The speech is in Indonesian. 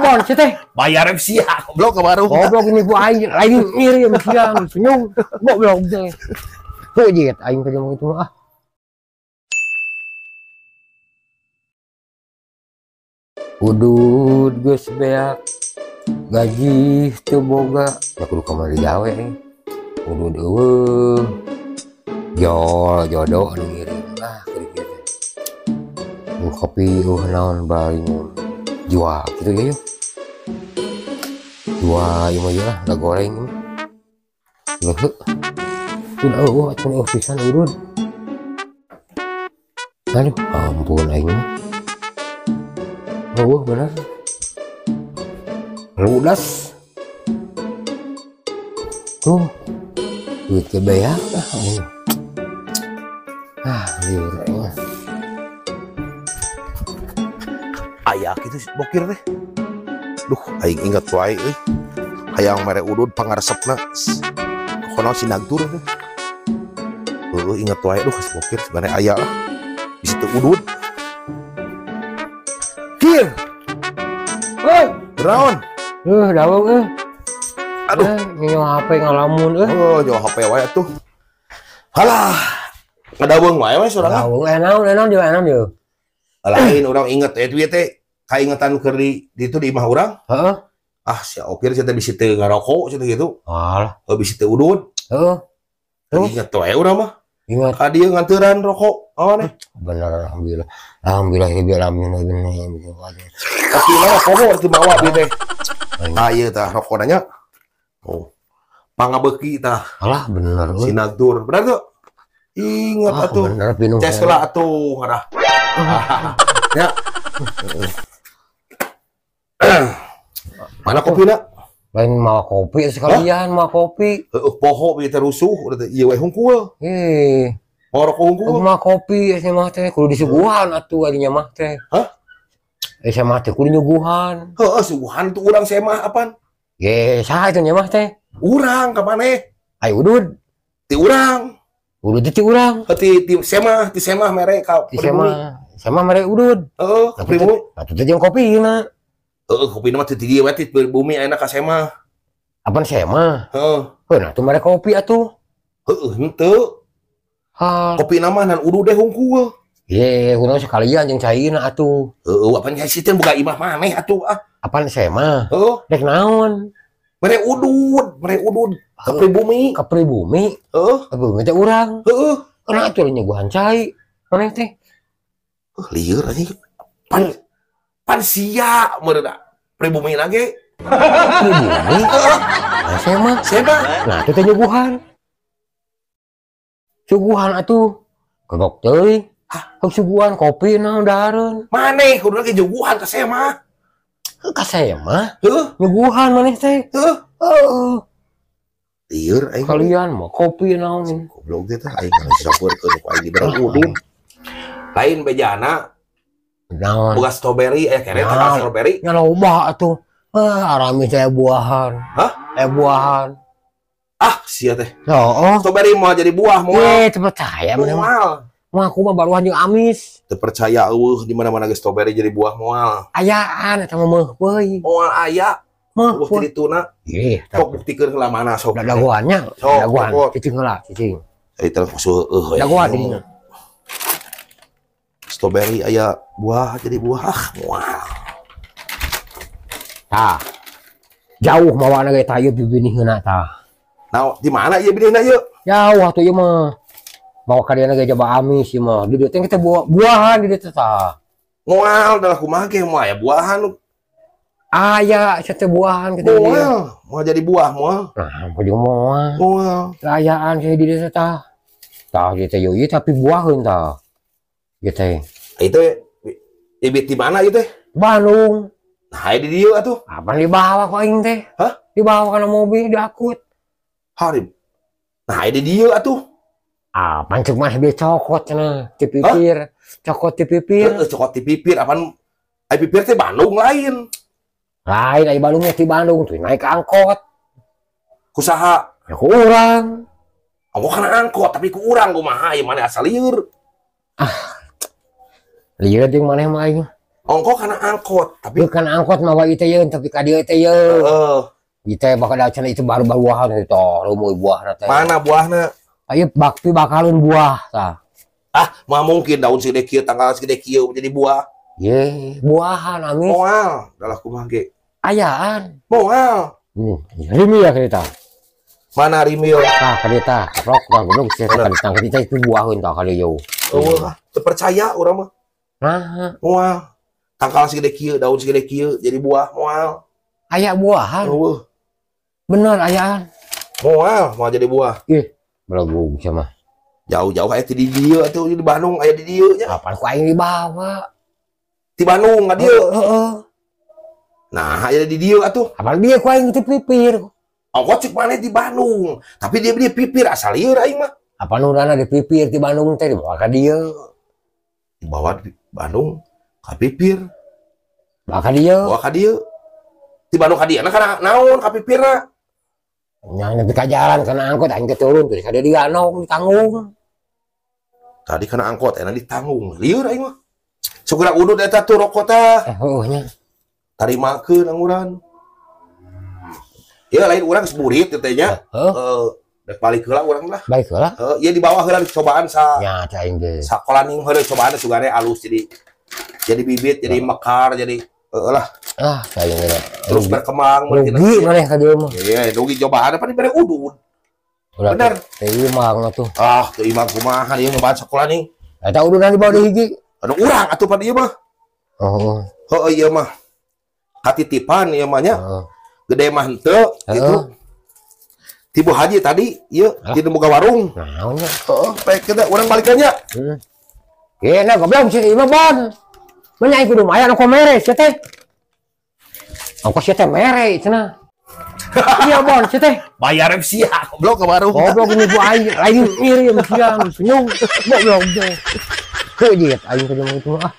bon, teh. Bayar sia, goblok ke warung. Goblok ini bu aing, lain ngirim siang, senyum, goblok teh. Hujit aing teh itu ah. Udud geus beak. Gaji teu boga, da kudu kamari gawe nih. Udud eueuh. Jodoh anu ngirim lah kieu teh. Kopi naon bari jual gitu ya yuk. Jual ieu mah lah goreng. Leuh. Tun pisan urut. Aduh, ampun aing mah. Oh, benar. Ludas. Tuh. Duit kebeak liur mah. Aya kitu bokir teh. Duh, aing inget wae euy. Hayang mere udud pangaresepna. Kono si nagtur teh. Inget wae duh bokir sebenarnya aya lah. Bisa teu udud. Kir. Hei, naon? Dawung Aduh, nyoh HP ngalamun Oh, nyoh HP wae tuh. Halah. Ngadaweung wae sorangan. Dawung enaon dia. Lain orang inget itu teh kaingetan keur di ditu di imah urang. Heeh. Ah, si Okir cenah bisi teu ngarokok cenah gitu. Alah, Bisi teu udud. heeh. Inget wae urang mah. Ingat. Ka dieu nganteuran rokok. Awane. Bener, alhamdulillah. Alhamdulillah rabbil alamin. Tapi mah komo teu mawa ieu teh. Ieu tah rokok nanya. Oh. Pangabeuki tah. Alah, bener. Si Nagtur. Bener tuh? Ingat atuh. Bener pinung. Ces heula atuh ngarah. Ya. Mana kopina? Lain mau kopi sekalian, mau kopi. Poho ieu teh rusuh, ieu we hungkul. Mau rokok hungkul. Mau kopi nya mah teh kudu disuguhan atuh adinya mah teh. Hah? Nya mah teh kudu nyuguhan. Heeh, suguhan tuh urang semah apaan? Ye, saha itu nya mah teh? Urang ka maneh? Ai udud. Ti urang. Udud ti urang. Ti semah mere ka. Ti semah mere udud. Heeh, pribumi. Atuh teh jeung kopina. Heeh, kopina mah ti dieu we ti bumi ayeuna ka semah. Apaan semah? Heeh. Nah tuh mere kopi atuh. Heeh, henteu. Kopina mah nan udud deh hungkul. Ye, kunaon sekalian jeung cairna atuh. Heeh, apaan nya sieun boga imah maneh atuh ah. Apaan semah? Heeh. Dek naon? Mere udud ka pribumi. Ka pribumi. Heeh. Ka pribumi teh urang. Heeh. Kana atuh nyuguhan cai. Maneh teh. Lieur anjing. Pan sia meureuda. Pribumi lagi. Pribumi. Nah, semah. Nah, itu teh nyuguhan. Suguhan atuh. Kagok teuing. Kok suguhan kopi naon dahareun. Maneh kudu lagi nyuguhan ka semah. Ka semah. Heeh. Nyuguhan maneh teh. Heeh. Heeh. Lieur aing. Kalian mah kopi naon. Goblok teh tah aing geus sampurkeun ku aing di bareng udud. Lain bejana Naon? boga strawberry kere teh strawberry. Nya loba atuh. Arami teh buahan. Hah? Buahan. Ah, sia teh. Heeh. Strawberry mau jadi buah moal. Teu percaya mah. Moal. Mah aku mah baruhan jeung amis. Teu percaya eueuh di mana-mana ge strawberry jadi buah moal. Ayaan eta mah meuh euy. Moal aya. Mah Buah ti dituna. Sok buktikeun heula mana sok. Dagoannya. Dagoan. Cicing heula, cicing. Eta musuh Dagoan dinya. Strawberry aya buah jadi buah moal. Tah. Jauh mawana ge tah ieu bibiniheuna tah. Nah, di mana ieu bidihna ieu? Jauh atuh ieu mah. Mau ka dieu ge coba amis ieu mah. Di dieu teh kita buahan di dieu teh tah. Moal dah kumaha ge moal aya buahan. Aya teh buahan kita dieu. Moal jadi buah moal. Nah, pojong moal. Moal. Ayaan saya di dieu tah. Tah ieu teh ieu tapi buaheun tah. Ieu teh. Itu bibit di mana itu teh? Bandung. Nah, di dieu atuh. Apa dibawa ku aing teh? Hah? Dibawa kana mobil diakut. Harib. Nah, di dieu atuh. Pancuk mah dia cokot cenah, ti pipir. Cokot ti pipir. Cokot ti pipir apaan? Ai pipir teh Bandung lain. Lain ai Bandungnya ti Bandung tuh naik angkot. Kusaha? Ya ku urang. Aku kana angkot tapi ku urang kumaha ieu mana asal lieur. Lieur jeung maneh mah aing. ongko karena angkot, tapi bukan angkot mawa itu yeun tapi ka dieu teh yeun. Kita bakal dacan itu baru buahan itu rumoy buah teh. Mana buahna? Ayo bakti bakalun buah tah. Ah, mah mungkin daun segede kieu tanggal segede kieu jadi buah. Ye, buahan amin. Moal, dalah kumaha ge. Ayaan. Moal. Rimi ya kita. Mana rimil? Tah kita. Rok da gunung sih kan tang kita itu buaheun tah kali yo. Terpercaya urang mah. Nah, Moal. Tanggal segede kieu, daun segede kieu jadi buah, moal. aya buahan. Eueuh. Bener ayaan. Moal, mau jadi buah. Ih, belagu sama. Jauh-jauh aya di dieu atuh di Bandung aya di dieu nya. Kapan ku aing dibawa? Di Bandung ka dieu. Heeh. Nah, aya di dieu atuh. Apal dia ku aing teu pipir. Ongkot cek maneh di Bandung, tapi dia pipir asal lieur aing mah. Apa nurana di pipir di Bandung teh dibawa ka dieu. Dibawa di Bandung ka pipir, Bawa ka dieu. bawa ka dieu. Di Bandung ka dieu kana naon ka pipirna? Nya nepi ka jalan kana angkot aing teh turun terus ada di ganong ditanggung. Tadi kana angkot enak ditanggung. Lieur aing mah. Sugura udud eta tuh rokok tah. Heuh nya. Tarimakeun angguran. Ya lain urang seburit teh nya. Dek balik heula urang lah. Baik lah. Ieu di bawah heula cobaan Nya teh aing ge. sakolaning heula cobaan sugane alus jadi bibit, jadi mekar, jadi lah Ah, saya ge. terus berkembang Rugi maneh ka dieu mah. iya rugi cobaan apa dibere udud. Udah Bener. Teh imang atuh. Ah, teu imang kumaha ieu ngebahas sekolah nih. Eta udunan di bawah di hiji. Anu urang atuh pan ieu mah. Oh. Heuh ieu mah. Katitipan ieu mah nya. Heeh. Gede mah henteu gitu. Tibu haji tadi ieu di boga warung. Naon nya? Heeh, pek kita urang balikan nya. Iya, nah goblok sih imah bon. Mana ieu kudu maya anu mere sia teh. Ongkos sia teh mere cenah. Iya bon sia teh. Bayar sia goblok ke warung. Goblok ini bu aing lain ngirim siang senyum. Goblok teh. Keujeut aing kudu itu ah.